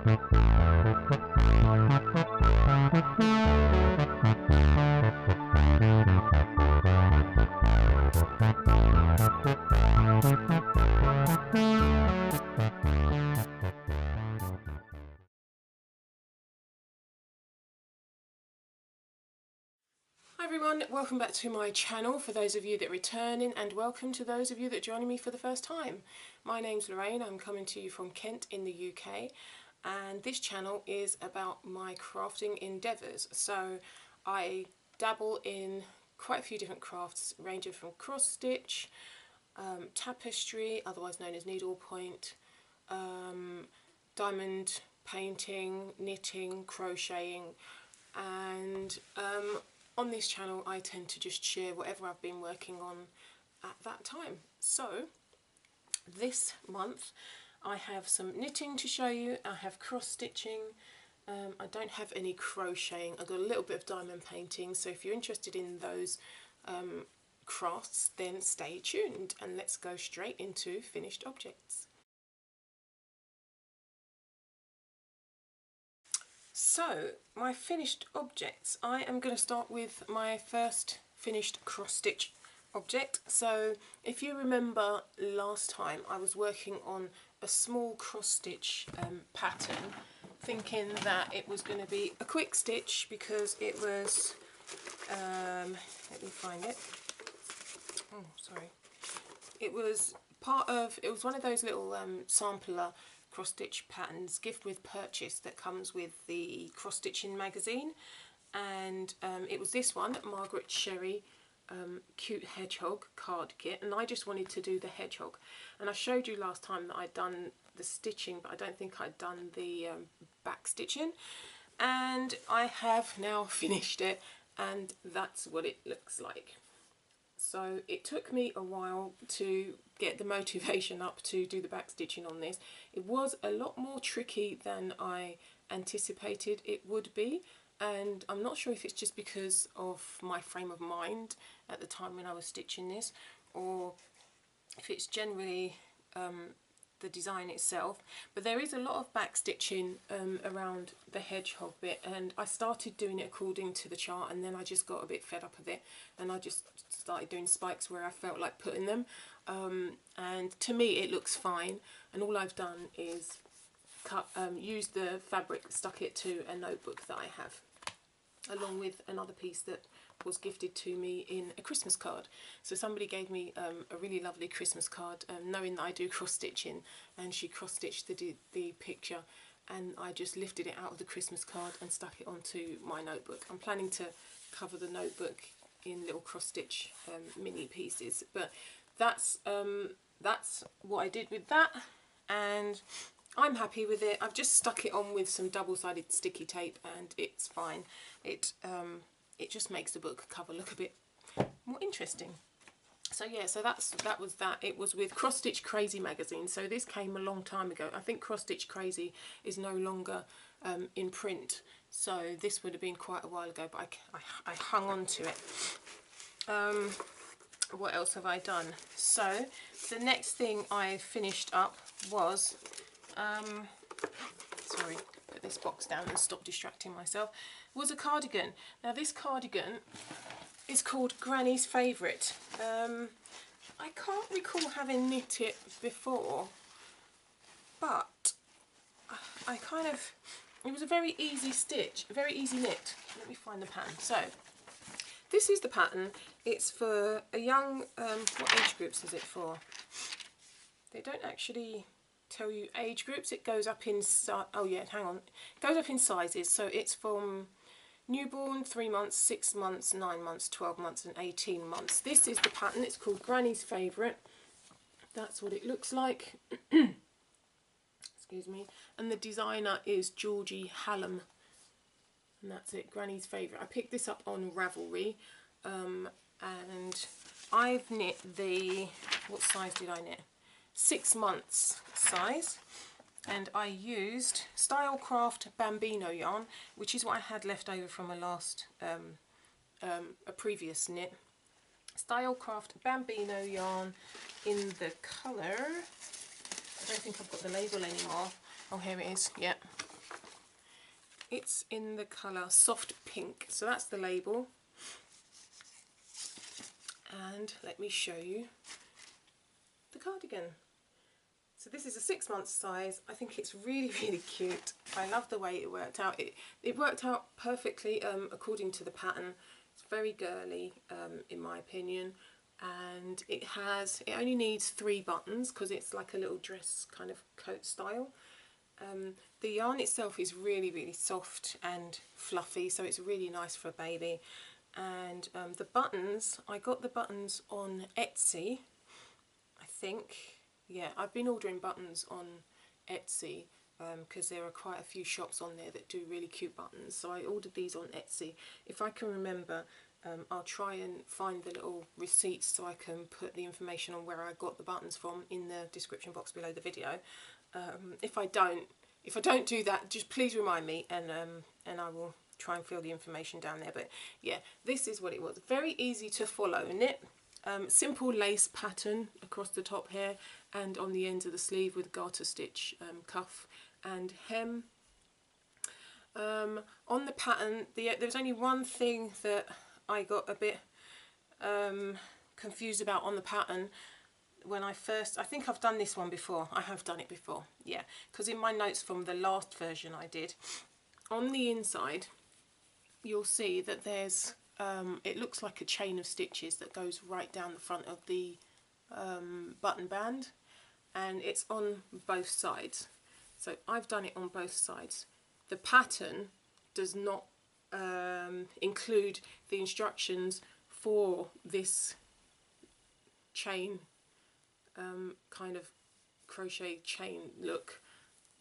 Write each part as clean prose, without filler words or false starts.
Hi everyone, welcome back to my channel for those of you that are returning, and welcome to those of you that are joining me for the first time. My name's Lorraine, I'm coming to you from Kent in the UK, and this channel is about my crafting endeavours. So I dabble in quite a few different crafts, ranging from cross stitch, tapestry, otherwise known as needlepoint, diamond painting, knitting, crocheting, and on this channel I tend to just share whatever I've been working on at that time. So this month I have some knitting to show you, I have cross stitching, I don't have any crocheting, I've got a little bit of diamond painting, so if you're interested in those crafts then stay tuned and let's go straight into finished objects. So, my finished objects, I am going to start with my first finished cross stitch object. So, if you remember last time I was working on a small cross stitch pattern, thinking that it was going to be a quick stitch because it was, let me find it, oh sorry, it was one of those little sampler cross stitch patterns, gift with purchase, that comes with the cross stitching magazine, and it was this one, Margaret Sherry cute hedgehog card kit, and I just wanted to do the hedgehog, and I showed you last time that I'd done the stitching but I don't think I'd done the back stitching, and I have now finished it and that's what it looks like. So it took me a while to get the motivation up to do the back stitching on this. It was a lot more tricky than I anticipated it would be, and I'm not sure if it's just because of my frame of mind at the time when I was stitching this, or if it's generally the design itself, but there is a lot of back stitching around the hedgehog bit, and I started doing it according to the chart, and then I just got a bit fed up of it and I just started doing spikes where I felt like putting them, and to me it looks fine, and all I've done is use the fabric, stuck it to a notebook that I have, along with another piece that was gifted to me in a Christmas card. So somebody gave me a really lovely Christmas card, knowing that I do cross stitching, and she cross stitched the picture, and I just lifted it out of the Christmas card and stuck it onto my notebook. I'm planning to cover the notebook in little cross stitch mini pieces, but that's what I did with that, and I'm happy with it. I've just stuck it on with some double-sided sticky tape and it's fine. It just makes the book cover look a bit more interesting. So yeah, so that was that. It was with Cross Stitch Crazy magazine, so this came a long time ago. I think Cross Stitch Crazy is no longer in print, so this would have been quite a while ago, but I hung on to it. What else have I done? So the next thing I finished up was sorry, put this box down and stop distracting myself, was a cardigan. Now this cardigan is called Granny's Favourite. I can't recall having knit it before, but it was a very easy stitch, a very easy knit. Let me find the pattern. So this is the pattern. It's for a young, what age groups is it for? They don't actually tell you age groups. It goes up in oh yeah, hang on, it goes up in sizes, so it's from newborn, 3 months, 6 months, 9 months, 12 months and 18 months. This is the pattern. It's called Granny's Favourite. That's what it looks like. Excuse me. And the designer is Georgie Hallam, and that's it, Granny's Favourite. I picked this up on Ravelry, and I've knit the, what size did I knit? 6 months size, and I used Stylecraft Bambino yarn, which is what I had left over from a last a previous knit. Stylecraft Bambino yarn in the colour, I don't think I've got the label anymore. Oh, here it is, yeah. it's in the colour Soft Pink, so that's the label. And let me show you the cardigan. So this is a 6 month size. I think it's really, really cute. I love the way it worked out. It worked out perfectly according to the pattern. It's very girly in my opinion, and it only needs 3 buttons because it's like a little dress kind of coat style. The yarn itself is really, really soft and fluffy, so it's really nice for a baby. And the buttons, I got the buttons on Etsy, I think. Yeah, I've been ordering buttons on Etsy because there are quite a few shops on there that do really cute buttons. So I ordered these on Etsy. If I can remember, I'll try and find the little receipts so I can put the information on where I got the buttons from in the description box below the video. If I don't do that, just please remind me, and I will try and fill the information down there. But yeah, this is what it was. Very easy to follow knit. Simple lace pattern across the top here and on the ends of the sleeve with garter stitch cuff and hem. On the pattern, there's only one thing that I got a bit confused about on the pattern when I think I've done this one before. I have done it before, yeah, because in my notes from the last version I did, on the inside you'll see that there's it looks like a chain of stitches that goes right down the front of the button band, and it's on both sides. So I've done it on both sides. The pattern does not include the instructions for this chain kind of crochet chain look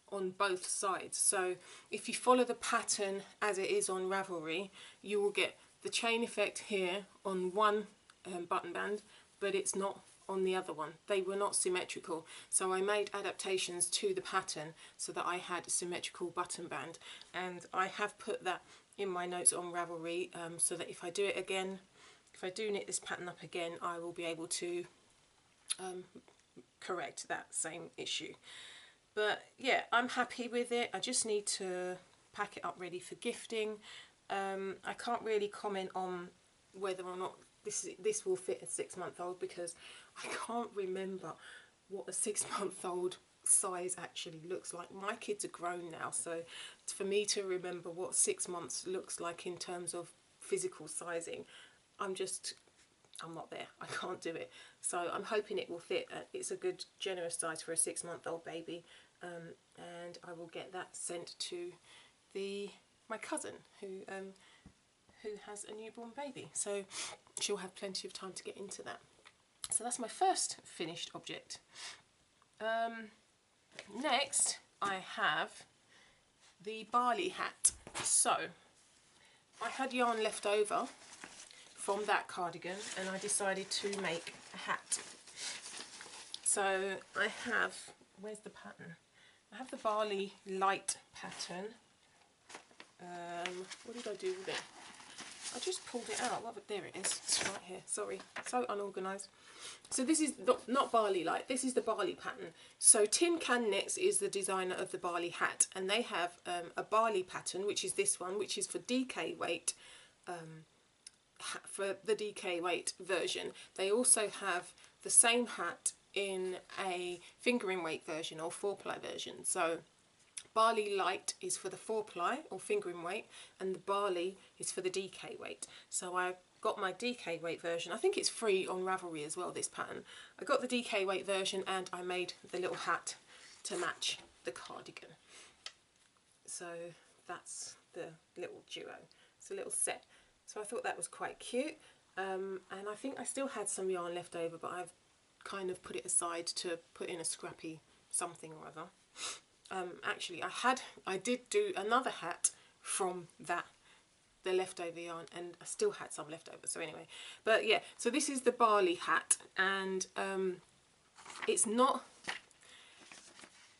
on both sides. So if you follow the pattern as it is on Ravelry, you will get the chain effect here on one button band, but it's not on the other one. They were not symmetrical, so I made adaptations to the pattern so that I had a symmetrical button band, and I have put that in my notes on Ravelry so that if I do it again, if I do knit this pattern up again, I will be able to correct that same issue. But yeah, I'm happy with it. I just need to pack it up ready for gifting. I can't really comment on whether or not this will fit a 6 month old because I can't remember what a 6 month old size actually looks like. My kids are grown now, so for me to remember what 6 months looks like in terms of physical sizing, I'm not there. I can't do it. So I'm hoping it will fit. It's a good generous size for a 6 month old baby, and I will get that sent to my cousin who has a newborn baby, so she'll have plenty of time to get into that. So that's my first finished object. Next I have the barley hat. So I had yarn left over from that cardigan and I decided to make a hat. So I have, where's the pattern? I have the barley light pattern. What did I do with it? I just pulled it out. There it is. It's right here. Sorry, so unorganised. So this is not barley light. This is the barley pattern. So Tin Can Knits is the designer of the barley hat, and they have a barley pattern, which is this one, which is for DK weight. For the DK weight version, they also have the same hat in a fingering weight version or 4-ply version. So barley light is for the 4-ply or fingering weight, and the barley is for the DK weight. So I got my DK weight version. I think it's free on Ravelry as well, this pattern. I got the DK weight version and I made the little hat to match the cardigan. So that's the little duo. It's a little set. So I thought that was quite cute, and I think I still had some yarn left over, but I've kind of put it aside to put in a scrappy something or other. Actually, I did do another hat from the leftover yarn, and I still had some left over. So anyway, but yeah, so this is the barley hat, and it's not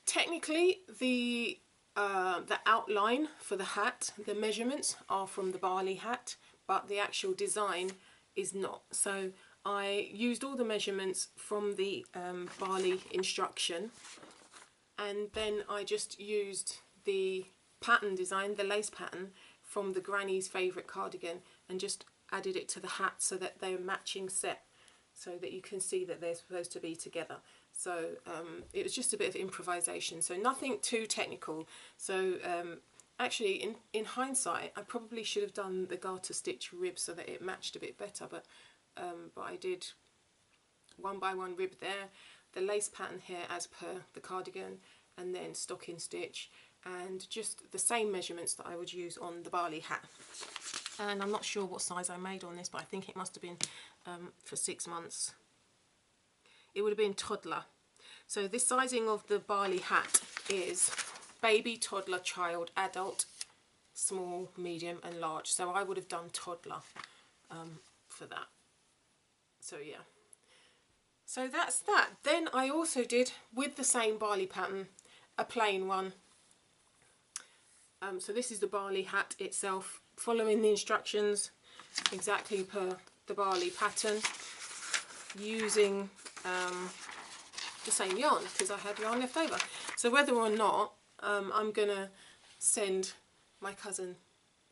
technically the outline for the hat. The measurements are from the barley hat, but the actual design is not. So I used all the measurements from the barley instruction, and then I just used the pattern design, the lace pattern from the granny's favourite cardigan, and just added it to the hat so that they're matching set, so that you can see that they're supposed to be together. So it was just a bit of improvisation, so nothing too technical. So actually in hindsight I probably should have done the garter stitch rib so that it matched a bit better, but I did one by one rib there, the lace pattern here as per the cardigan, and then stocking stitch, and just the same measurements that I would use on the Bali hat. And I'm not sure what size I made on this, but I think it must have been for 6 months. It would have been toddler. So this sizing of the Bali hat is baby, toddler, child, adult, small, medium and large. So I would have done toddler for that. So yeah. So that's that. Then I also did, with the same Bali pattern, a plain one. So this is the Bali hat itself, following the instructions exactly per the Bali pattern, using the same yarn because I had yarn left over. So whether or not I'm gonna send my cousin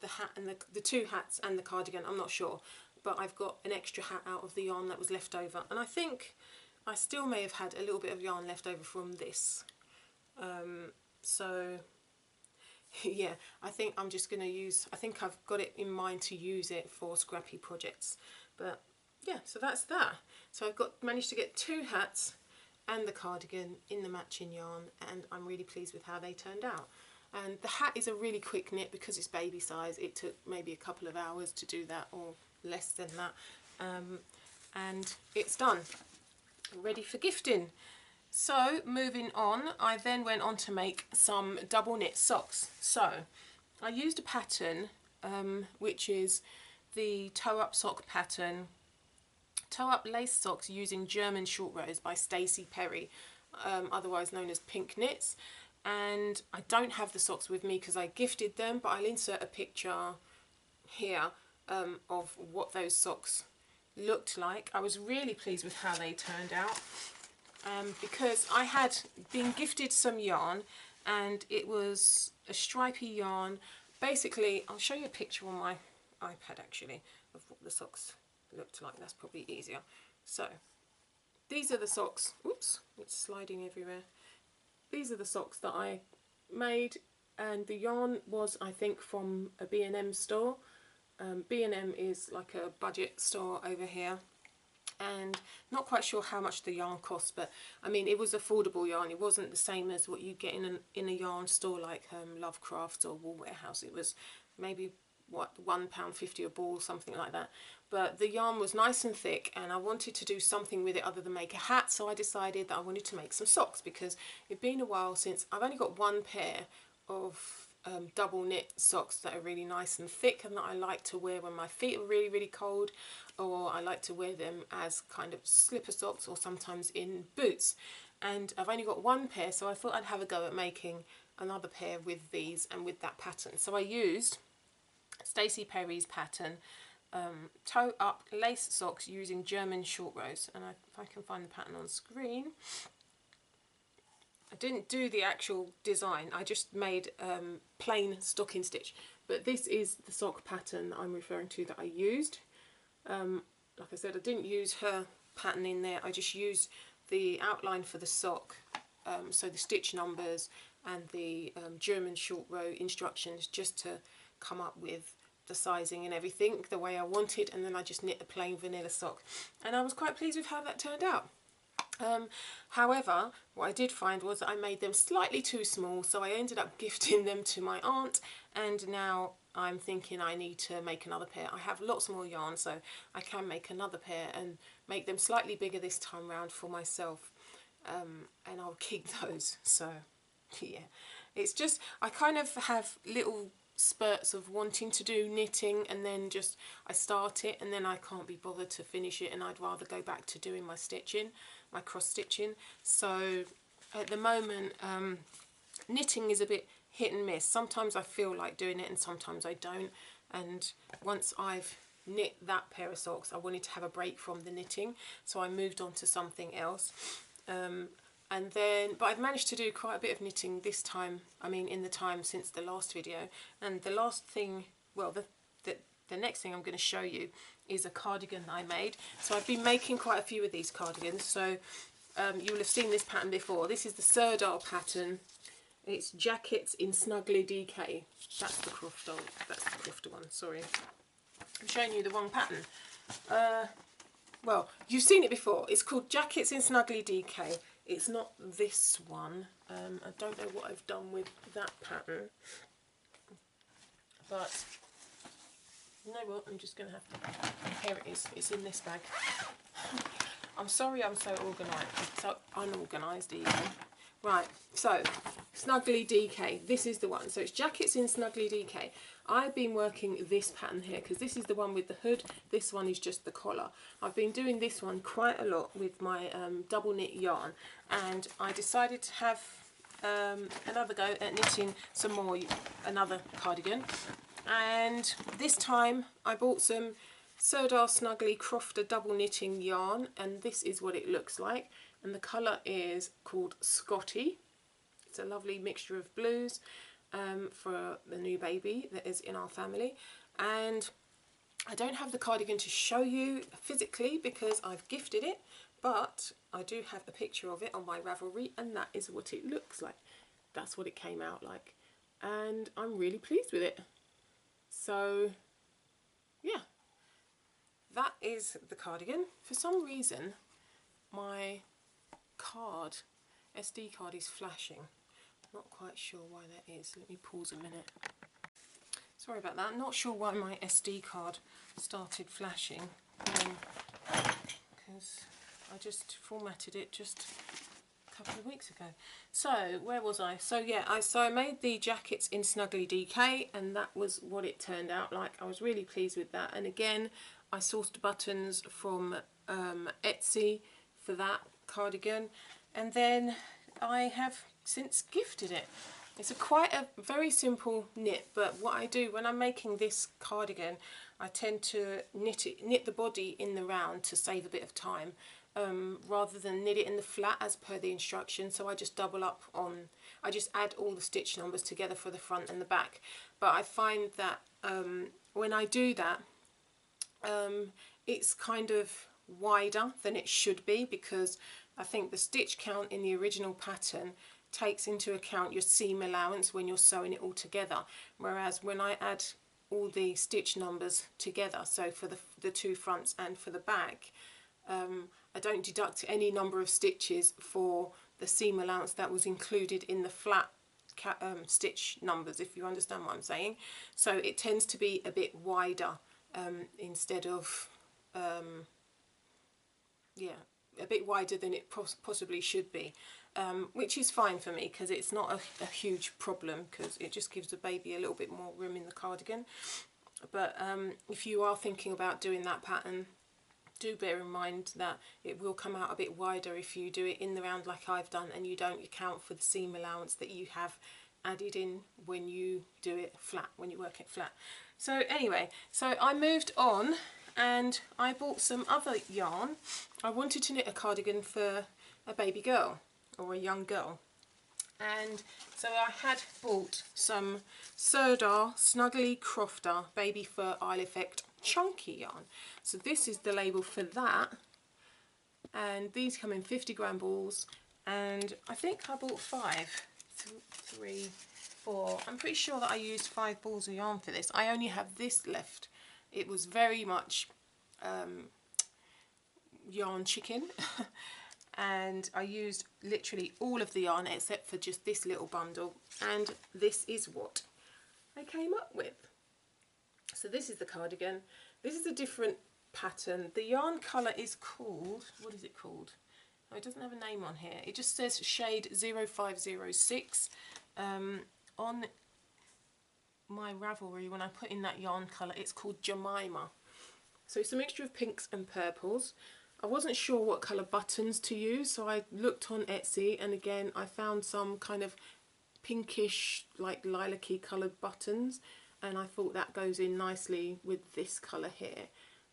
the hat and the 2 hats and the cardigan, I'm not sure, but I've got an extra hat out of the yarn that was left over, and I think I still may have had a little bit of yarn left over from this. So yeah, I think I'm just going to use, I think I've got it in mind to use it for scrappy projects. But yeah, so that's that. So I've managed to get 2 hats and the cardigan in the matching yarn, and I'm really pleased with how they turned out. And the hat is a really quick knit because it's baby size. It took maybe a couple of hours to do that, or less than that, and it's done, ready for gifting. So moving on, I then went on to make some double knit socks. So I used a pattern which is the toe up sock pattern, toe up lace socks using German short rows by Stacey Perry, otherwise known as Pink Knits. And I don't have the socks with me because I gifted them, but I'll insert a picture here of what those socks looked like. I was really pleased with how they turned out. Because I had been gifted some yarn, and it was a stripy yarn. Basically, I'll show you a picture on my iPad actually of what the socks looked like. That's probably easier. So these are the socks. Oops, it's sliding everywhere. These are the socks that I made, and the yarn was, I think, from a B&M store. B&M is like a budget store over here. And not quite sure how much the yarn cost, but I mean, it was affordable yarn. It wasn't the same as what you get in a yarn store like Lovecraft or Wool Warehouse. It was maybe what, £1.50 a ball, something like that. But the yarn was nice and thick, and I wanted to do something with it other than make a hat, so I decided that I wanted to make some socks, because it'd been a while since I've only got 1 pair of double knit socks that are really nice and thick, and that I like to wear when my feet are really, really cold, or I like to wear them as kind of slipper socks, or sometimes in boots. And I've only got 1 pair, so I thought I'd have a go at making another pair with these and with that pattern. So I used Stacey Perry's pattern, toe up lace socks using German short rows, and if I can find the pattern on screen. I didn't do the actual design, I just made plain stocking stitch, but this is the sock pattern that I'm referring to that I used. Like I said, I didn't use her pattern in there, I just used the outline for the sock, so the stitch numbers and the German short row instructions, just to come up with the sizing and everything the way I wanted, and then I just knit a plain vanilla sock, and I was quite pleased with how that turned out. However, what I did find was that I made them slightly too small, so I ended up gifting them to my aunt, and now I'm thinking I need to make another pair. I have lots more yarn, so I can make another pair and make them slightly bigger this time round for myself, and I'll keep those. So yeah, it's just, I kind of have little spurts of wanting to do knitting, and then just I start it and then I can't be bothered to finish it, and I'd rather go back to doing my stitching, my cross stitching. So at the moment knitting is a bit hit and miss. Sometimes I feel like doing it and sometimes I don't, and once I've knit that pair of socks I wanted to have a break from the knitting, so I moved on to something else. And then, but I've managed to do quite a bit of knitting this time, I mean in the time since the last video. And the last thing, well the next thing I'm going to show you is a cardigan that I made. So I've been making quite a few of these cardigans, so you will have seen this pattern before. This is the Sirdar pattern. It's Jackets in Snuggly DK. That's the crofter one, sorry. I'm showing you the wrong pattern. Well, you've seen it before. It's called Jackets in Snuggly DK. It's not this one. I don't know what I've done with that pattern. But, you know what, I'm just going to have to... Here it is. It's in this bag. I'm sorry I'm so organised. So unorganised even. Right, so, Snuggly DK. This is the one. So it's Jackets in Snuggly DK. I've been working this pattern here because this is the one with the hood. This one is just the collar. I've been doing this one quite a lot with my double knit yarn, and I decided to have another go at knitting some more, another cardigan. And this time I bought some Sirdar Snuggly Crofter double knitting yarn, and this is what it looks like. And the colour is called Scotty. It's a lovely mixture of blues for the new baby that is in our family. And I don't have the cardigan to show you physically because I've gifted it, but I do have a picture of it on my Ravelry, and that is what it looks like. That's what it came out like, and I'm really pleased with it. So yeah, that is the cardigan. For some reason my SD card is flashing. Not quite sure why that is. Let me pause a minute. Sorry about that. Not sure why my SD card started flashing, because I just formatted it just a couple of weeks ago. So where was I? So yeah, I made the Jackets in Snuggly DK, and that was what it turned out like. I was really pleased with that. And again, I sourced buttons from Etsy for that cardigan, and then I have since gifted it. It's quite a very simple knit, but what I do when I'm making this cardigan, I tend to knit the body in the round to save a bit of time, rather than knit it in the flat as per the instructions. So I just double up on, I just add all the stitch numbers together for the front and the back. But I find that when I do that, it's kind of wider than it should be, because I think the stitch count in the original pattern takes into account your seam allowance when you're sewing it all together, whereas when I add all the stitch numbers together, so for the two fronts and for the back, I don't deduct any number of stitches for the seam allowance that was included in the flat stitch numbers, if you understand what I'm saying. So it tends to be a bit wider instead of yeah, a bit wider than it possibly should be, which is fine for me because it's not a huge problem, because it just gives the baby a little bit more room in the cardigan. But if you are thinking about doing that pattern, do bear in mind that it will come out a bit wider if you do it in the round like I've done, and you don't account for the seam allowance that you have added in when you do it flat, when you work it flat. So anyway, so I moved on and I bought some other yarn. I wanted to knit a cardigan for a baby girl or a young girl, and so I had bought some Sirdar Snuggly Crofter Baby Fur Isle Effect chunky yarn. So this is the label for that, and these come in 50-gram balls, and I think I bought 3, 4, I'm pretty sure that I used 5 balls of yarn for this. I only have this left. It was very much yarn chicken and I used literally all of the yarn except for just this little bundle, and this is what I came up with. So this is the cardigan. This is a different pattern. The yarn colour is called, what is it called? Oh, it doesn't have a name on here. It just says shade 0506. On my Ravelry, when I put in that yarn colour, it's called Jemima. So it's a mixture of pinks and purples. I wasn't sure what colour buttons to use, so I looked on Etsy, and again I found some kind of pinkish, like lilac-y coloured buttons, and I thought that goes in nicely with this colour here,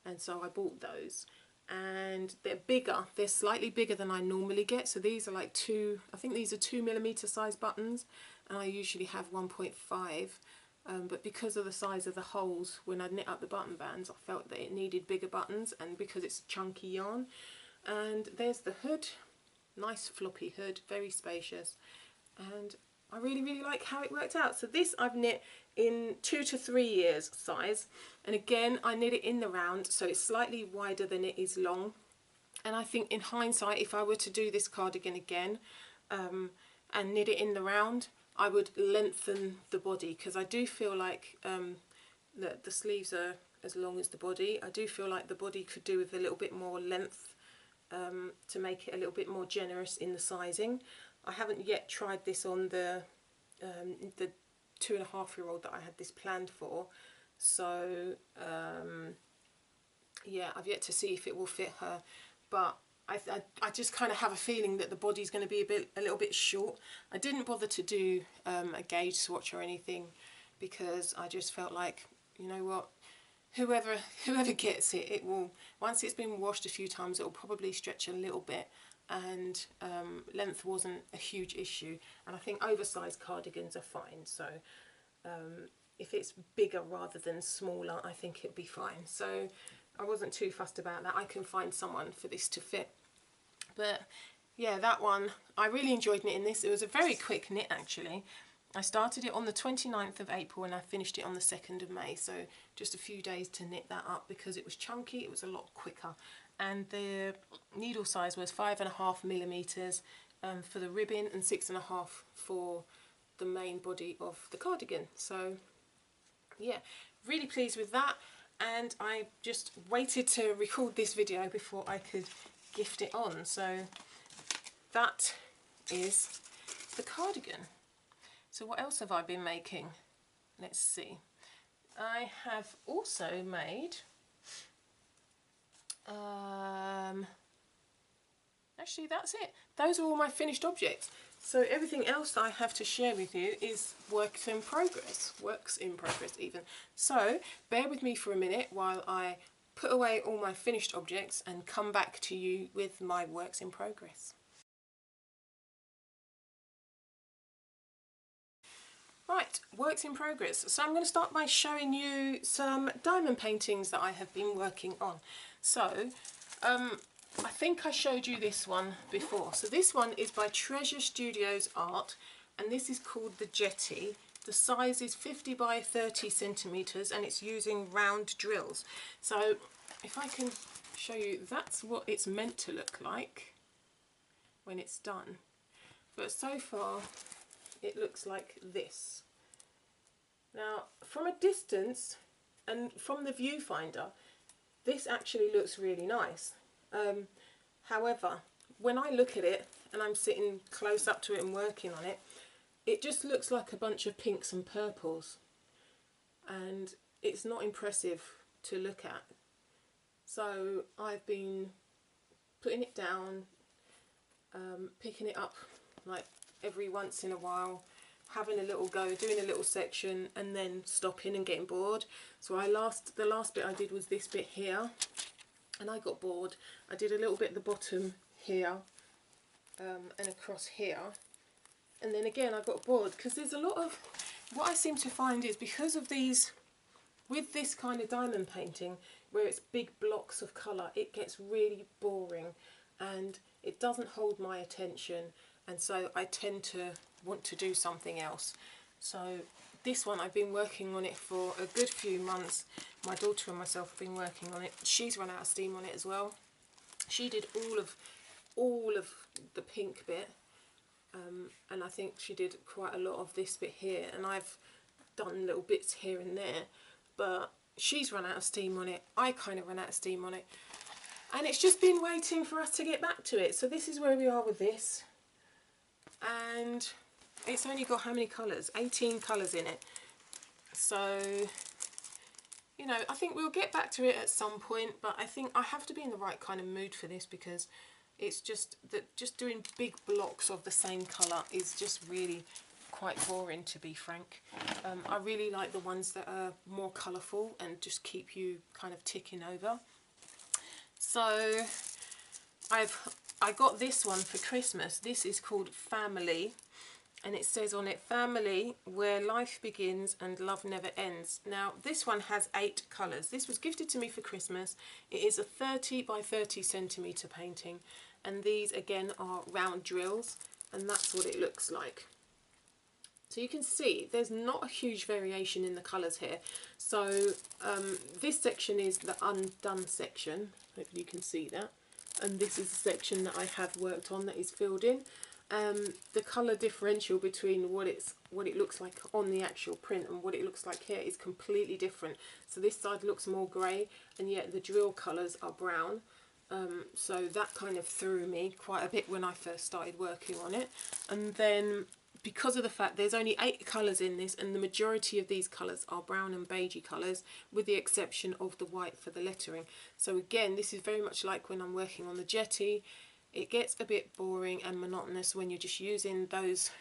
and so I bought those. and they're bigger. They're slightly bigger than I normally get. So these are like I think these are 2mm size buttons, and I usually have 1.5. But because of the size of the holes when I knit up the button bands, I felt that it needed bigger buttons, and because it's chunky yarn. And there's the hood, nice floppy hood, very spacious, and I really like how it worked out. So this I've knit in 2 to 3 years size, and again I knit it in the round, so it's slightly wider than it is long. And I think in hindsight, if I were to do this cardigan again and knit it in the round, I would lengthen the body, because I do feel like that the sleeves are as long as the body. I do feel like the body could do with a little bit more length to make it a little bit more generous in the sizing. I haven't yet tried this on the 2.5-year-old that I had this planned for, so yeah, I've yet to see if it will fit her, but I just kind of have a feeling that the body's going to be a little bit short. I didn't bother to do a gauge swatch or anything, because I just felt like, you know what, whoever gets it, it will, once it's been washed a few times, it will probably stretch a little bit, and length wasn't a huge issue, and I think oversized cardigans are fine. So if it's bigger rather than smaller, I think it'll be fine. So I wasn't too fussed about that. I can find someone for this to fit. But yeah, that one, I really enjoyed knitting this. It was a very quick knit actually. I started it on the 29th of April and I finished it on the 2nd of May, so just a few days to knit that up. Because it was chunky, it was a lot quicker, and the needle size was 5.5mm for the ribbon and 6.5 for the main body of the cardigan. So yeah, really pleased with that, and I just waited to record this video before I could gift it on. So that is the cardigan. So what else have I been making? Let's see. I have also made actually that's it. Those are all my finished objects. So everything else that I have to share with you is works in progress even. So bear with me for a minute while I put away all my finished objects and come back to you with my works in progress. Right, works in progress. So I'm going to start by showing you some diamond paintings that I have been working on. So I think I showed you this one before. So this one is by Treasure Studios Art, and this is called the Jetty. The size is 50 by 30 centimeters, and it's using round drills. So if I can show you, that's what it's meant to look like when it's done. But so far it looks like this. Now from a distance and from the viewfinder, this actually looks really nice. However, when I look at it and I'm sitting close up to it and working on it, it just looks like a bunch of pinks and purples, and it's not impressive to look at. So I've been putting it down, picking it up like every once in a while, having a little go, doing a little section, and then stopping and getting bored. So the last bit I did was this bit here, and I got bored. I did a little bit at the bottom here and across here, and then again I got bored, because there's a lot of, what I seem to find is, because of these, with this kind of diamond painting where it's big blocks of colour, it gets really boring and it doesn't hold my attention, and so I tend to want to do something else. So this one, I've been working on it for a good few months. My daughter and myself have been working on it. She's run out of steam on it as well. She did all of the pink bit, and I think she did quite a lot of this bit here, and I've done little bits here and there, but she's run out of steam on it. I kind of ran out of steam on it, and it's just been waiting for us to get back to it. So this is where we are with this, and it's only got how many colours? 18 colours in it. So, you know, I think we'll get back to it at some point, but I think I have to be in the right kind of mood for this, because it's just that just doing big blocks of the same colour is just really quite boring, to be frank. I really like the ones that are more colourful and just keep you kind of ticking over. So I got this one for Christmas. This is called Family, and it says on it, family where life begins and love never ends. Now this one has 8 colours. This was gifted to me for Christmas. It is a 30 by 30 centimetre painting, and these again are round drills, and that's what it looks like. So you can see there's not a huge variation in the colours here. So this section is the undone section, hopefully you can see that, and this is the section that I have worked on that is filled in. The colour differential between what it looks like on the actual print and what it looks like here is completely different. So this side looks more grey, and yet the drill colours are brown. So that kind of threw me quite a bit when I first started working on it. And then because of the fact there's only 8 colours in this, and the majority of these colours are brown and beigey colours, with the exception of the white for the lettering. So again, this is very much like when I'm working on the jetty. It gets a bit boring and monotonous when you're just using those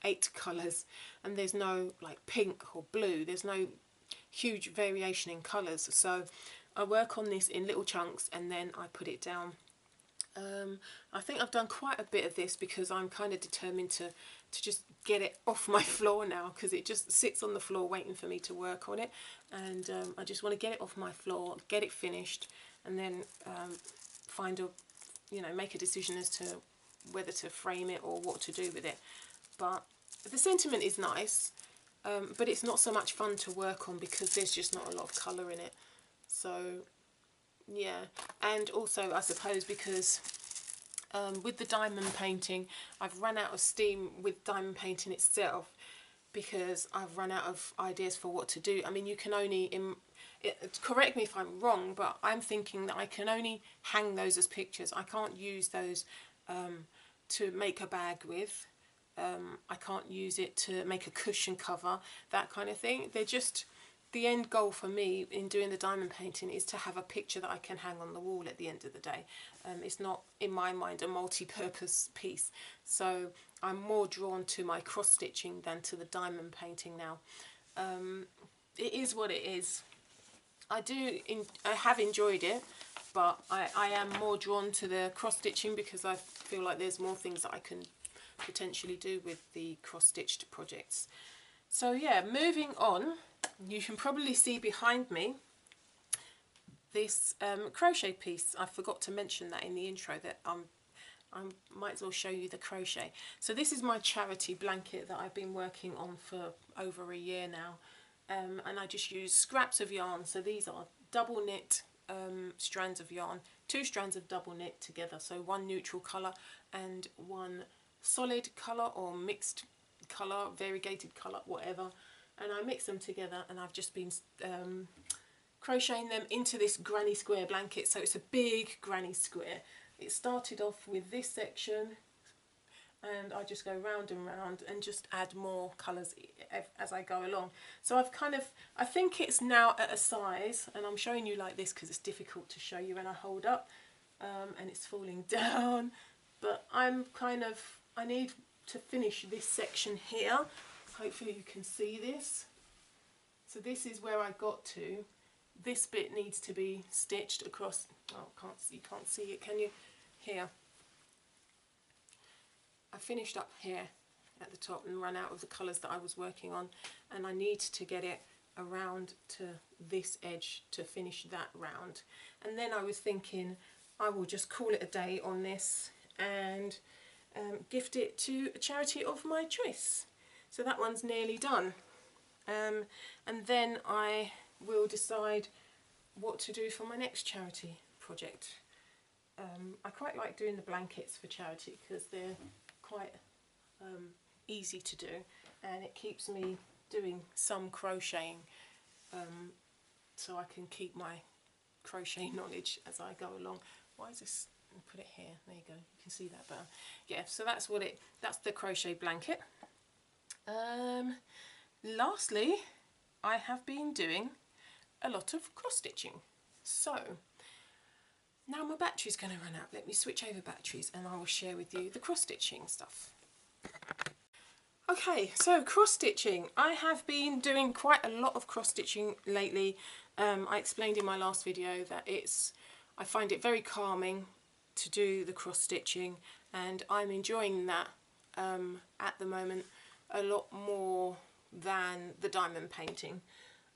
8 colours, and there's no like pink or blue, there's no huge variation in colours. So I work on this in little chunks and then I put it down. I think I've done quite a bit of this because I'm kind of determined to just get it off my floor now, because it just sits on the floor waiting for me to work on it, and I just want to get it off my floor, get it finished, and then make a decision as to whether to frame it or what to do with it. But the sentiment is nice, but it's not so much fun to work on because there's just not a lot of colour in it. So yeah, and also I suppose because with the diamond painting, I've run out of steam with diamond painting itself, because I've run out of ideas for what to do. I mean, you can only, correct me if I'm wrong, but I'm thinking that I can only hang those as pictures. I can't use those to make a bag with. I can't use it to make a cushion cover, that kind of thing. They're just, the end goal for me in doing the diamond painting is to have a picture that I can hang on the wall at the end of the day. It's not, in my mind, a multi-purpose piece. So I'm more drawn to my cross-stitching than to the diamond painting now. It is what it is. I have enjoyed it, but I am more drawn to the cross-stitching because I feel like there's more things that I can potentially do with the cross-stitched projects. So yeah, moving on, you can probably see behind me this crochet piece. I forgot to mention that in the intro, that I might as well show you the crochet. So this is my charity blanket that I've been working on for over a year now, and I just use scraps of yarn. So these are double knit strands of yarn, 2 strands of double knit together, so one neutral colour and one solid colour or mixed colour, variegated colour, whatever, and I mix them together, and I've just been crocheting them into this granny square blanket. So it's a big granny square. It started off with this section, and I just go round and round and just add more colours as I go along. So I think it's now at a size, and I'm showing you like this because it's difficult to show you when I hold up, and it's falling down, but I need to finish this section here. Hopefully you can see this. So this is where I got to. This bit needs to be stitched across. Oh, you can't see it, can you? Here. I finished up here at the top and run out of the colours that I was working on, and I need to get it around to this edge to finish that round. And then I was thinking I will just call it a day on this and gift it to a charity of my choice. So that one's nearly done, and then I will decide what to do for my next charity project. I quite like doing the blankets for charity because they're quite easy to do, and it keeps me doing some crocheting, so I can keep my crochet knowledge as I go along. Why is this? I'll put it here. There you go. You can see that better. Yeah. So that's the crochet blanket. Lastly, I have been doing a lot of cross stitching. So now my battery's going to run out. Let me switch over batteries and I will share with you the cross stitching stuff. Okay, so cross stitching. I have been doing quite a lot of cross stitching lately. I explained in my last video that I find it very calming to do the cross stitching, and I'm enjoying that at the moment a lot more than the diamond painting.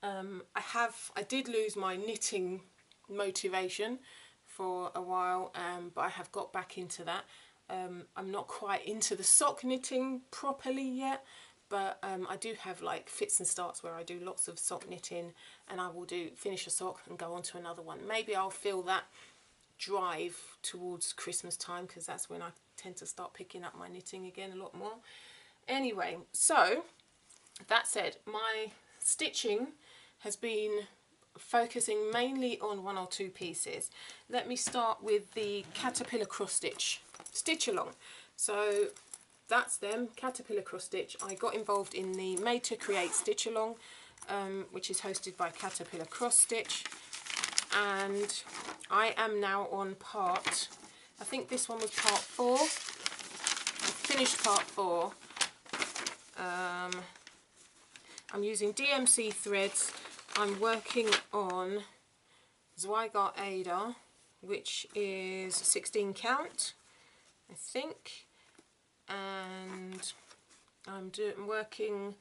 I did lose my knitting motivation for a while, but I have got back into that. I'm not quite into the sock knitting properly yet, but I do have like fits and starts where I do lots of sock knitting, and I will finish a sock and go on to another one. Maybe I'll feel that drive towards Christmas time, because that's when I tend to start picking up my knitting again a lot more. Anyway, so that said, my stitching has been focusing mainly on 1 or 2 pieces. Let me start with the caterpillar cross stitch along. So that's them, caterpillar cross stitch. I got involved in the Made to Create stitch along, which is hosted by Caterpillar Cross Stitch, and I am now on part, I think this one was part 4. I finished part 4. I'm using DMC threads. I'm working on Zweigart Ada, which is 16 count, I think, and I'm working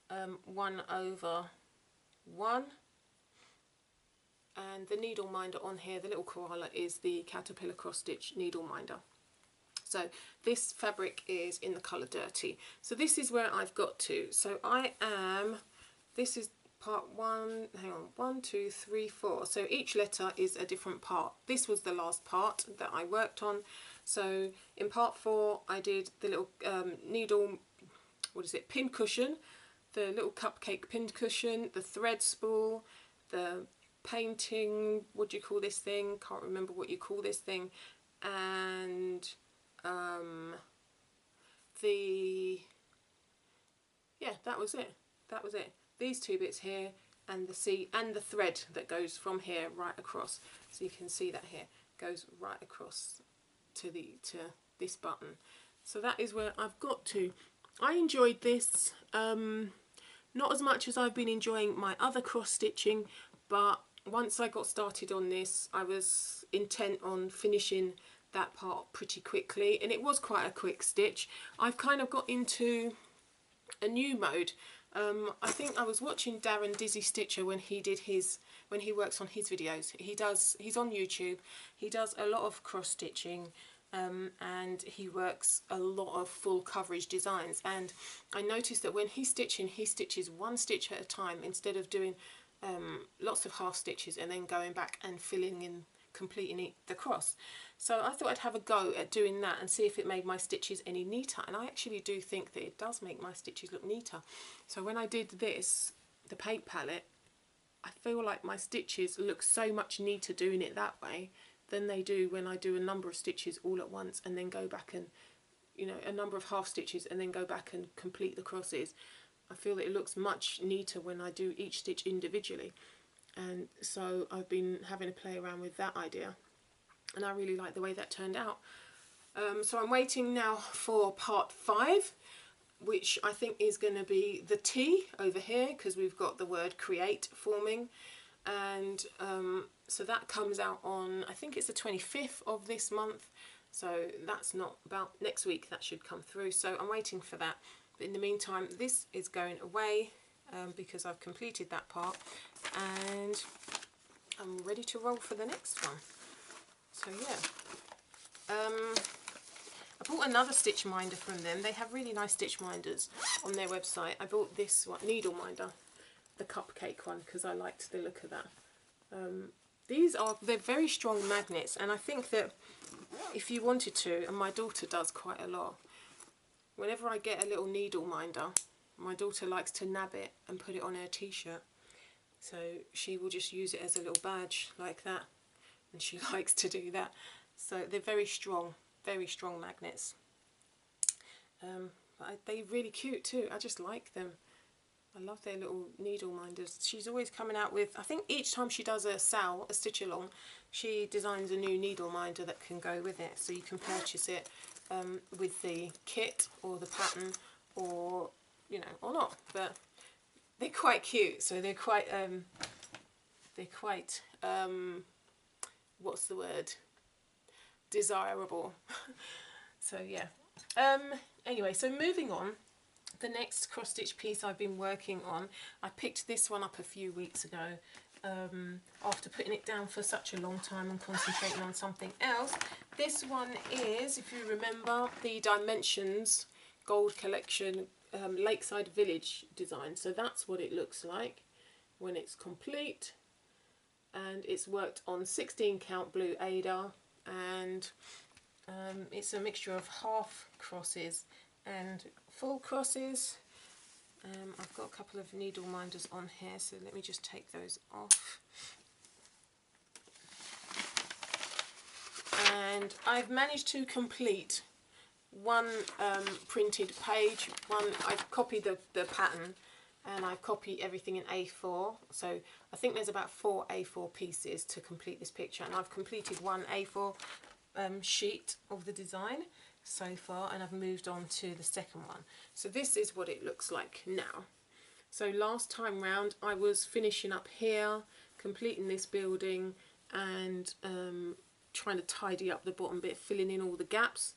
1/1, and the needle minder on here, the little koala, is the Caterpillar Cross Stitch needle minder. So this fabric is in the colour Dirty. So this is where I've got to. So this is part 1, hang on, 1, 2, 3, 4. So each letter is a different part. This was the last part that I worked on. So in part 4 I did the little needle, pin cushion, the little cupcake pin cushion, the thread spool, the painting, what do you call this thing? Can't remember what you call this thing. And that was it. These 2 bits here, and the thread that goes from here right across. So you can see that here goes right across to this button. So that is where I've got to. I enjoyed this, not as much as I've been enjoying my other cross stitching, but once I got started on this, I was intent on finishing that part pretty quickly, and it was quite a quick stitch. I've kind of got into a new mode. I think I was watching Darren Dizzy Stitcher when he works on his videos. He's on YouTube. He does a lot of cross stitching, and he works a lot of full coverage designs. And I noticed that when he's stitching, he stitches 1 stitch at a time instead of doing lots of half stitches and then going back and filling in, completing the cross. So I thought I'd have a go at doing that and see if it made my stitches any neater, and I actually do think that it does make my stitches look neater. So when I did this, the paint palette, I feel like my stitches look so much neater doing it that way than they do when I do a number of stitches all at once and then go back and, a number of half stitches and then go back and complete the crosses. I feel that it looks much neater when I do each stitch individually. And so I've been having a play around with that idea, and I really like the way that turned out. So I'm waiting now for part 5, which I think is going to be the T over here, because we've got the word create forming, and so that comes out on, I think it's the 25th of this month, so that's not about next week, that should come through. So I'm waiting for that, but in the meantime this is going away because I've completed that part, and I'm ready to roll for the next one. So yeah, I bought another stitch minder from them. They have really nice stitch minders on their website. I bought this one, needle minder, the cupcake one, because I liked the look of that. They're very strong magnets, and I think that if you wanted to, and my daughter does quite a lot, whenever I get a little needle minder, my daughter likes to nab it and put it on her t-shirt. So she will just use it as a little badge like that, and she likes to do that. So they're very strong magnets. But they're really cute too. I just like them. I love their little needle minders. She's always coming out with, I think each time she does a stitch along, she designs a new needle minder that can go with it. So you can purchase it with the kit or the pattern, or or not. But they're quite cute. So they're quite what's the word, desirable. So yeah, anyway, so moving on, the next cross stitch piece I've been working on, I picked this one up a few weeks ago after putting it down for such a long time and concentrating on something else. This one is, if you remember, the Dimensions Gold Collection Lakeside Village design. So that's what it looks like when it's complete, and it's worked on 16 count blue Aida, and it's a mixture of half crosses and full crosses. I've got a couple of needle minders on here, so let me just take those off. And I've managed to complete one printed page. I've copied the pattern, and I've copied everything in A4. So I think there's about 4 A4 pieces to complete this picture, and I've completed one A4 sheet of the design so far, and I've moved on to the second one. So this is what it looks like now. So last time round I was finishing up here, completing this building, and trying to tidy up the bottom bit, filling in all the gaps,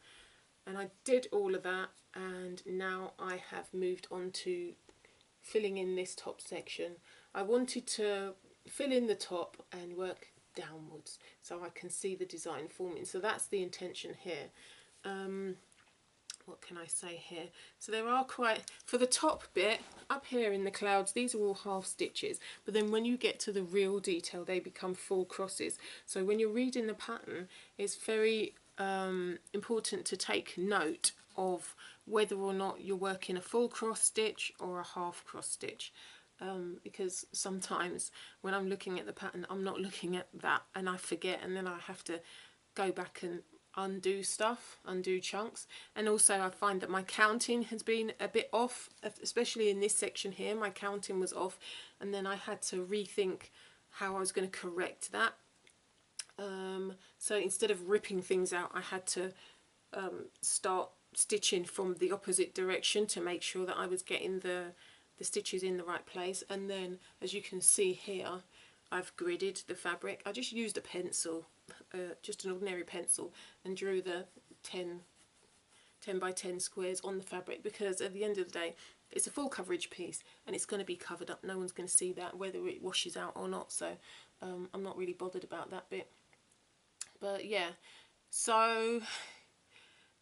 and I did all of that, and now I have moved on to filling in this top section. I wanted to fill in the top and work downwards so I can see the design forming, so that's the intention here. What can I say here? So there are quite, for the top bit up here in the clouds, these are all half stitches, but then when you get to the real detail they become full crosses. So when you're reading the pattern, it's very important to take note of whether or not you're working a full cross stitch or a half cross stitch, because sometimes when I'm looking at the pattern I'm not looking at that and I forget, and then I have to go back and undo stuff, undo chunks. And also I find that my counting has been a bit off, especially in this section here. My counting was off, and then I had to rethink how I was going to correct that. So instead of ripping things out, I had to start stitching from the opposite direction to make sure that I was getting the stitches in the right place. And then, as you can see here, I've gridded the fabric. I just used a pencil, just an ordinary pencil, and drew the 10 by 10 squares on the fabric, because at the end of the day it's a full coverage piece and it's going to be covered up. No one's going to see that whether it washes out or not, so I'm not really bothered about that bit. But yeah, so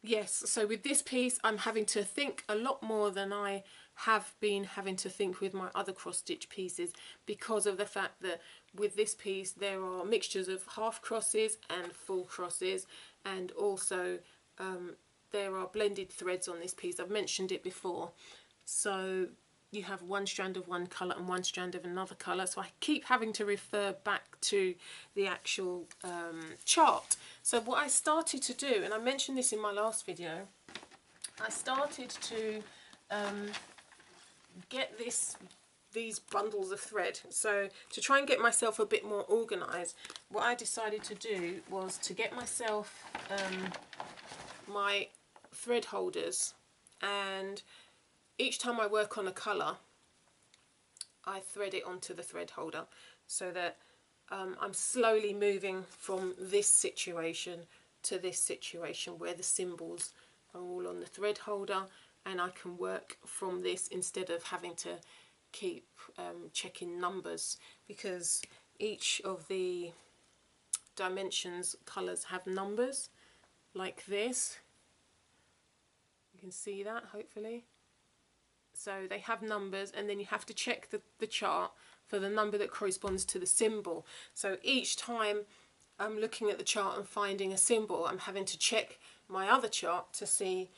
yes, so with this piece I'm having to think a lot more than I have been having to think with my other cross stitch pieces, because of the fact that with this piece there are mixtures of half crosses and full crosses, and also there are blended threads on this piece. I've mentioned it before. So you have one strand of one colour and one strand of another colour, so I keep having to refer back to the actual chart. So what I started to do, and I mentioned this in my last video, I started to get these bundles of thread. So to try and get myself a bit more organised, what I decided to do was to get myself my thread holders, and each time I work on a colour I thread it onto the thread holder, so that I'm slowly moving from this situation to this situation where the symbols are all on the thread holder, and I can work from this instead of having to keep checking numbers, because each of the dimensions colours have numbers like this. You can see that, hopefully. So they have numbers, and then you have to check the chart for the number that corresponds to the symbol. So each time I'm looking at the chart and finding a symbol, I'm having to check my other chart to see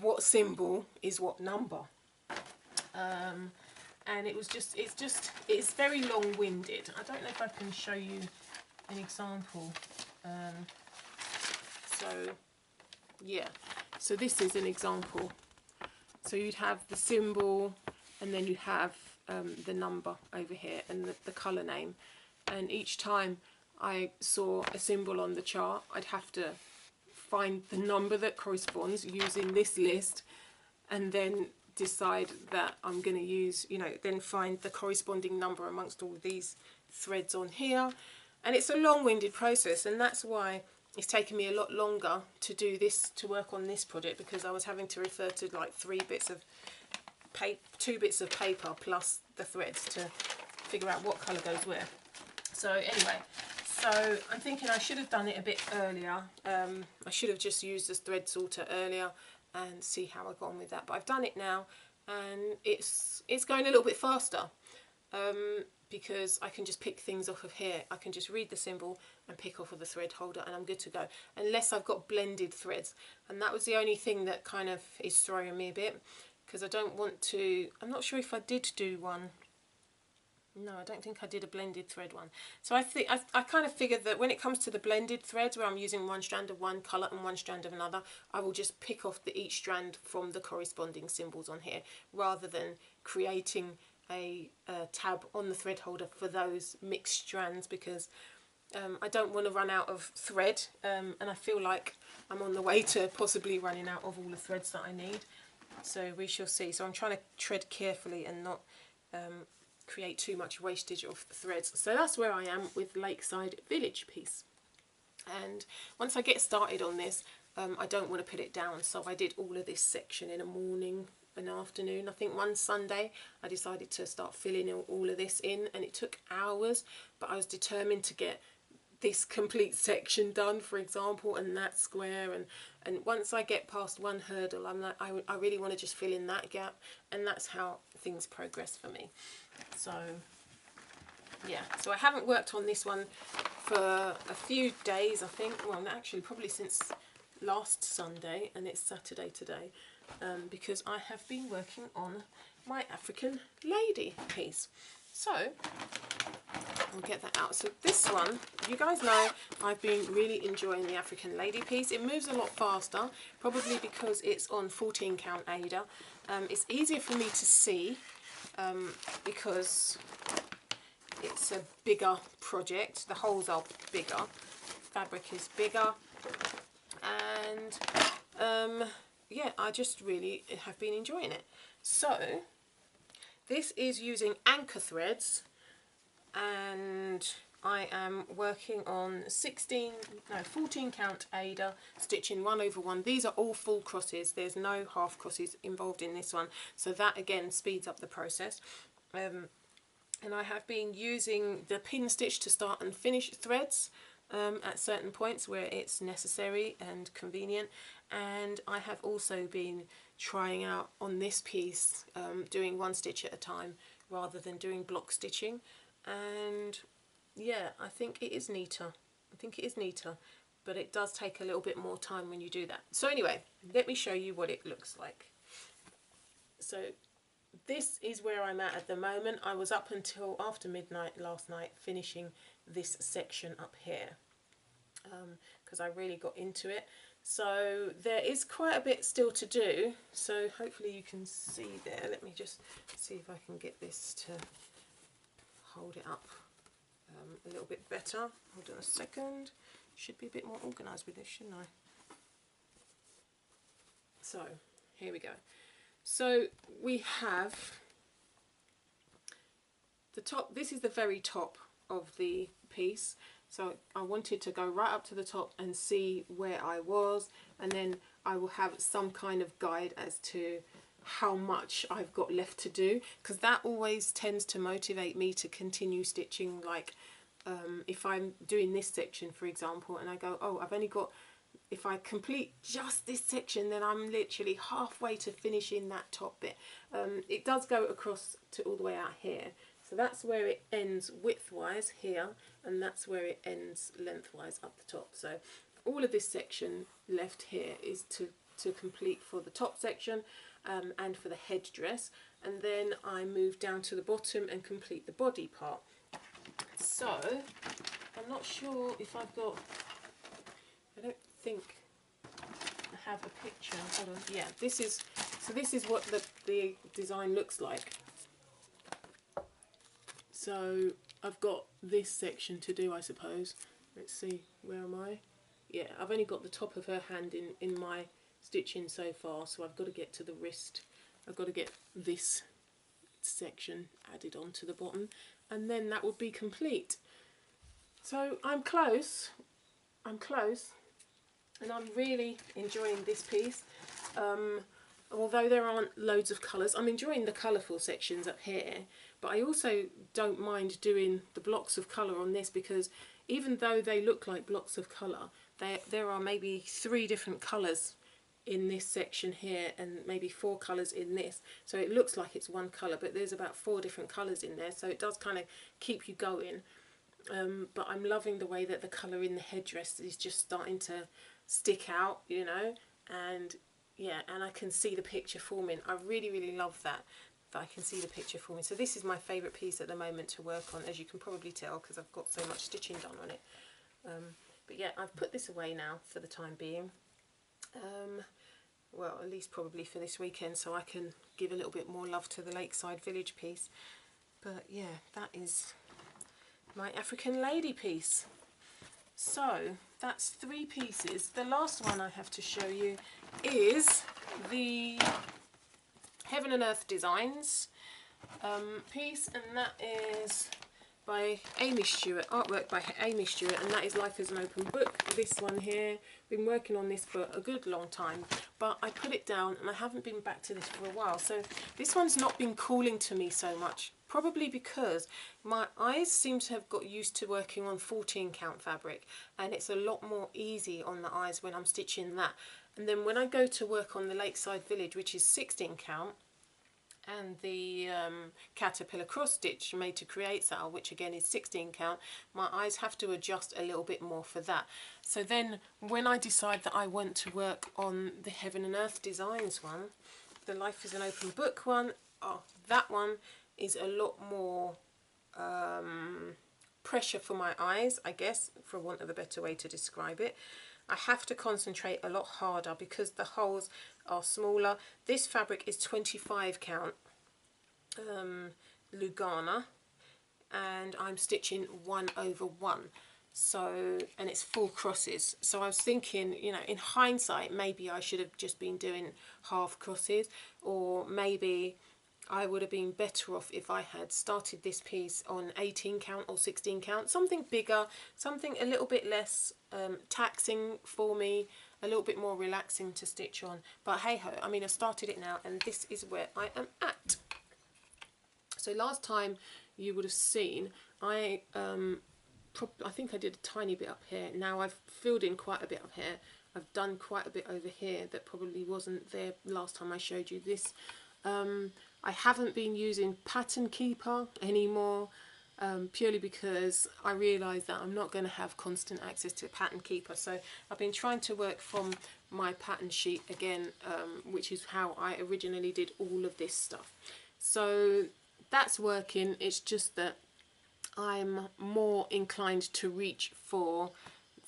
what symbol is what number. And it's very long-winded. I don't know if I can show you an example. So yeah, so this is an example. So you'd have the symbol, and then you have the number over here, and the colour name. And each time I saw a symbol on the chart, I'd have to find the number that corresponds using this list, and then decide that I'm going to use, then find the corresponding number amongst all these threads on here. and it's a long-winded process, and that's why it's taken me a lot longer to do this, to work on this project, because I was having to refer to like 2 bits of paper plus the threads to figure out what colour goes where. So anyway, so I'm thinking I should have done it a bit earlier. I should have just used this thread sorter earlier and see how I got on with that, but I've done it now, and it's going a little bit faster, because I can just pick things off of here. I can just read the symbol and pick off of the thread holder, and I'm good to go, unless I've got blended threads. And that was the only thing that kind of is throwing me a bit, because I don't want to, I'm not sure if I did do one. No, I don't think I did a blended thread one. So I kind of figured that when it comes to the blended threads, where I'm using one strand of one colour and one strand of another, I will just pick off each strand from the corresponding symbols on here, rather than creating a tab on the thread holder for those mixed strands, because I don't want to run out of thread, and I feel like I'm on the way to possibly running out of all the threads that I need. So we shall see. So I'm trying to tread carefully and not create too much wastage of threads. So that's where I am with Lakeside Village piece. And once I get started on this, I don't want to put it down, so I did all of this section in a morning, an afternoon. I think one Sunday I decided to start filling all of this in, and it took hours, but I was determined to get this complete section done, for example, and that square, and once I get past one hurdle, I'm like, I really want to just fill in that gap, and that's how things progress for me. So yeah, so I haven't worked on this one for a few days, I think. Well, actually probably since last Sunday, and it's Saturday today, because I have been working on my African lady piece. So I'll get that out. So this one, you guys know I've been really enjoying the African lady piece. It moves a lot faster, probably because it's on 14 count Aida. It's easier for me to see, because it's a bigger project. The holes are bigger, fabric is bigger, and yeah, I just really have been enjoying it. So this is using anchor threads, and I am working on 14 count Aida, stitching 1 over 1. These are all full crosses, there's no half crosses involved in this one, so that again speeds up the process. And I have been using the pin stitch to start and finish threads at certain points where it's necessary and convenient, and I have also been trying out on this piece doing 1 stitch at a time rather than doing block stitching, and yeah, I think it is neater. But it does take a little bit more time when you do that. So anyway, let me show you what it looks like. So this is where I'm at the moment. I was up until after midnight last night finishing this section up here, because I really got into it. So there is quite a bit still to do, so hopefully you can see there. Let me just see if I can get this to hold it up a little bit better. Hold on a second. Should be a bit more organised with this, shouldn't I? So here we go. So we have the top. This is the very top of the piece, so I wanted to go right up to the top and see where I was, and then I will have some kind of guide as to how much I've got left to do, because that always tends to motivate me to continue stitching. Like if I'm doing this section, for example, and I go, oh, I've only got, if I complete just this section, then I'm literally halfway to finishing that top bit. It does go across to all the way out here, so that's where it ends widthwise here, and that's where it ends lengthwise up the top. So all of this section left here is to complete for the top section, and for the headdress, and then I move down to the bottom and complete the body part. So I'm not sure if I've got, I don't think I have a picture. Hold on. Yeah, this is what the design looks like. So I've got this section to do, I suppose. Let's see, where am I? Yeah, I've only got the top of her hand in my stitching so far, so I've got to get to the wrist. I've got to get this section added on to the bottom, and then that would be complete. So I'm close, and I'm really enjoying this piece. Although there aren't loads of colours, I'm enjoying the colourful sections up here, but I also don't mind doing the blocks of colour on this, because even though they look like blocks of colour, there are maybe 3 different colours in this section here and maybe 4 colours in this, so it looks like it's one colour, but there's about 4 different colours in there, so it does kind of keep you going. But I'm loving the way that the colour in the headdress is just starting to stick out, you know, and yeah, and I can see the picture forming. I really, really love that I can see the picture forming. So this is my favourite piece at the moment to work on, as you can probably tell, because I've got so much stitching done on it. But yeah, I've put this away now for the time being. Well, at least probably for this weekend, so I can give a little bit more love to the Lakeside Village piece. But yeah, that is my African lady piece. So that's 3 pieces. The last one I have to show you is the Heaven and Earth Designs piece, and that is by Aimee Stewart, artwork by Aimee Stewart, and that is Life as an Open Book. This one here, been working on this for a good long time, but I put it down and I haven't been back to this for a while. So this one's not been calling to me so much, probably because my eyes seem to have got used to working on 14 count fabric, and it's a lot more easy on the eyes when I'm stitching that. And then when I go to work on the Lakeside Village, which is 16 count, and the Caterpillar cross stitch made to create style, which again is 16 count, my eyes have to adjust a little bit more for that. So then when I decide that I want to work on the Heaven and Earth Designs one, the Life is an Open Book one, oh, that one is a lot more pressure for my eyes, I guess, for want of a better way to describe it. I have to concentrate a lot harder because the holes are smaller. This fabric is 25 count Lugana, and I'm stitching 1/1. So, and it's 4 crosses. So I was thinking, you know, in hindsight, maybe I should have just been doing half crosses, or maybe I would have been better off if I had started this piece on 18 count or 16 count, something bigger, something a little bit less taxing for me, a little bit more relaxing to stitch on. But hey ho, I mean, I started it now, and this is where I am at. So last time you would have seen, I think I did a tiny bit up here. Now I've filled in quite a bit up here. I've done quite a bit over here that probably wasn't there last time I showed you this. I haven't been using Pattern Keeper anymore, purely because I realise that I'm not going to have constant access to Pattern Keeper. So I've been trying to work from my pattern sheet again, which is how I originally did all of this stuff. So that's working. It's just that I'm more inclined to reach for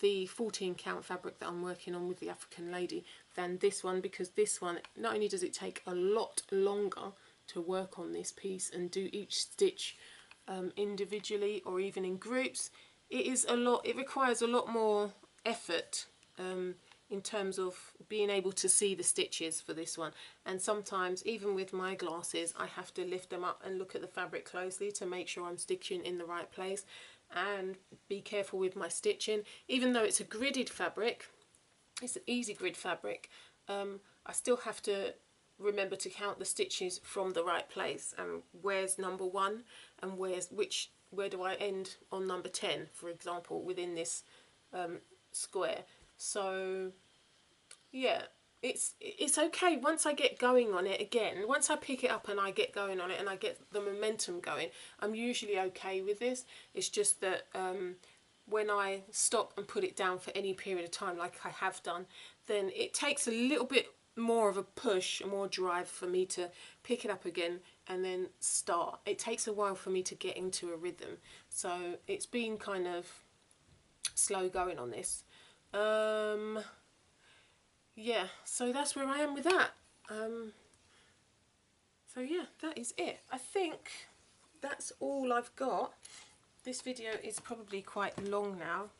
the 14 count fabric that I'm working on with the African lady than this one, because this one, not only does it take a lot longer to work on this piece and do each stitch individually or even in groups, it requires a lot more effort in terms of being able to see the stitches for this one. And sometimes, even with my glasses, I have to lift them up and look at the fabric closely to make sure I'm stitching in the right place, and be careful with my stitching. Even though it's a gridded fabric, it's an easy grid fabric, I still have to remember to count the stitches from the right place, and where's number 1 and where do I end on number 10, for example, within this square. So yeah, it's okay once I get going on it again. Once I pick it up and I get going on it and I get the momentum going, I'm usually okay with this. It's just that when I stop and put it down for any period of time, like I have done, then it takes a little bit more of a push, more drive for me to pick it up again and then start. It takes a while for me to get into a rhythm, so it's been kind of slow going on this. Yeah, so that's where I am with that. So yeah, that is it. I think that's all I've got. This video is probably quite long now.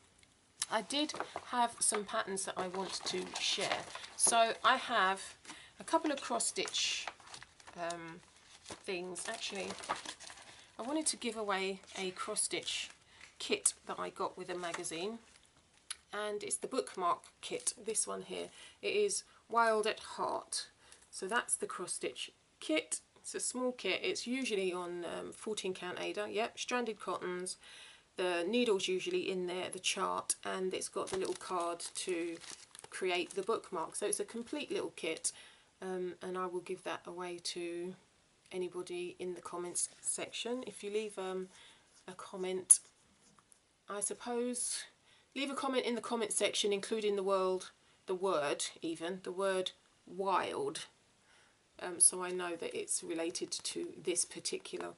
I did have some patterns that I want to share. So I have a couple of cross stitch things. Actually, I wanted to give away a cross stitch kit that I got with a magazine, and it's the bookmark kit, this one here. It is Wild at Heart. So that's the cross stitch kit. It's a small kit. It's usually on 14 count Aida. Yep, stranded cottons. The needle's usually in there, the chart, and it's got the little card to create the bookmark. So it's a complete little kit, and I will give that away to anybody in the comments section. If you leave a comment, I suppose, leave a comment in the comment section including the word wild, so I know that it's related to this particular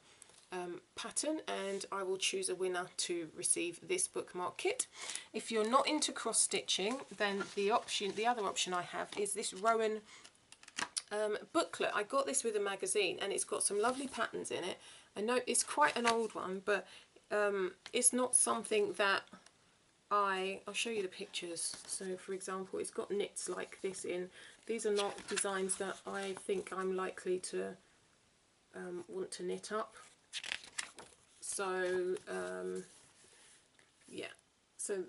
pattern, and I will choose a winner to receive this bookmark kit. If you're not into cross stitching, then the other option I have is this Rowan booklet. I got this with a magazine, and it's got some lovely patterns in it. I know it's quite an old one, but it's not something that I'll show you the pictures. So for example, it's got knits like this in. These are not designs that I think I'm likely to want to knit up. So yeah, so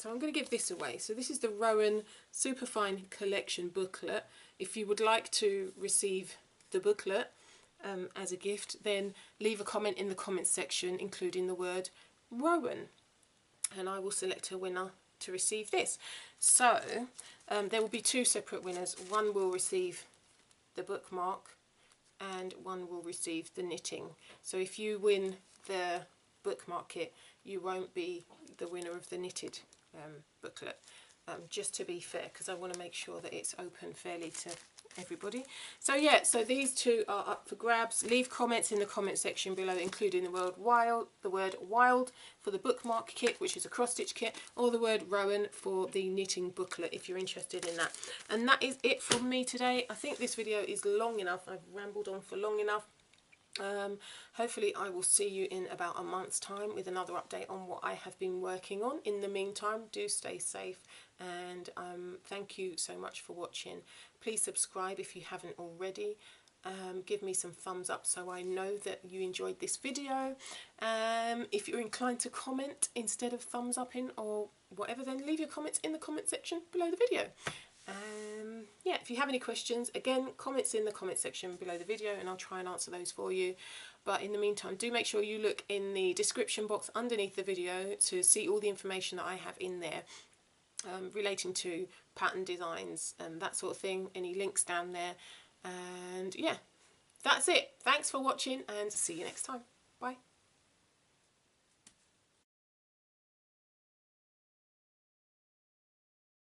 I'm going to give this away. So this is the Rowan Superfine Collection booklet. If you would like to receive the booklet as a gift, then leave a comment in the comments section including the word Rowan, and I will select a winner to receive this. So there will be two separate winners. One will receive the bookmark and one will receive the knitting. So if you win the bookmark kit, you won't be the winner of the knitted booklet, just to be fair, because I want to make sure that it's open fairly to everybody. So yeah, so these two are up for grabs. Leave comments in the comment section below including the word wild for the bookmark kit, which is a cross stitch kit, or the word Rowan for the knitting booklet if you're interested in that. And that is it from me today. I think this video is long enough. I've rambled on for long enough. Hopefully I will see you in about a month's time with another update on what I have been working on. In the meantime, do stay safe, and thank you so much for watching. Please subscribe if you haven't already. Give me some thumbs up so I know that you enjoyed this video. If you're inclined to comment instead of thumbs upping or whatever, then leave your comments in the comment section below the video. Yeah, if you have any questions, again, comments in the comment section below the video and I'll try and answer those for you. But in the meantime, do make sure you look in the description box underneath the video to see all the information that I have in there relating to pattern designs and that sort of thing, any links down there. And yeah, that's it. Thanks for watching and see you next time. Bye.